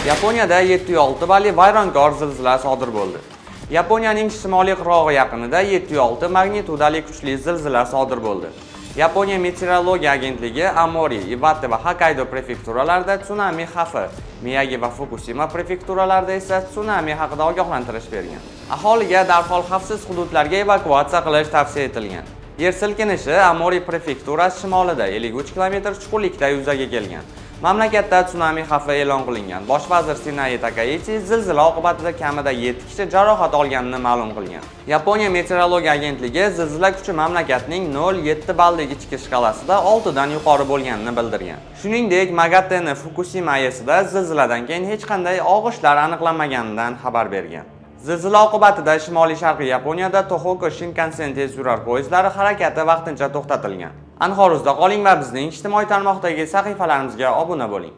Yaponiyada 7.6 balli vayronkor zilzila sodir bo'ldi. Yaponiyaning shimoliy qirg'og'i yaqinida 7.6 magnitudali kuchli zilzila sodir bo'ldi. Yaponiya meteorologiya agentligi Amori, Iwate va Hokkaido prefekturalarida tsunami xavfi, Miyagi va Fukushima prefekturalarida esa tsunami haqida ogohlantirish bergan. Aholiga darhol xavfsiz hududlarga evakuatsiya qilish tavsiya etilgan. Yer silkinishi Amori prefekturasi shimolida 53 km chuqurlikda yuzaga kelgan. Mamlakatda tsunami xavfi e'lon qilingan. Bosh vazir Shinai Takaichi zilzila oqibatida kamida 7 kishi jarohat olganini ma'lum qilgan. Yaponiya meteorologiya agentligi zilzila kuchi mamlakatning 0.7 ballik ichki shkalasida 6 dan yuqori bo'lganini bildirgan. Shuningdek, Magatene Fukushima AESida zilziladan keyin hech qanday og'ishlar aniqlanmaganidan xabar bergan. Zilzila oqibatida shimoliy-sharqiy Yaponiyada Tohoku Shinkansen tezyurar poyezdlari harakati vaqtincha to'xtatilgan. Anhoruzda qoling va bizning ijtimoiy tarmoqdagi sahifalarimizga obuna bo'ling.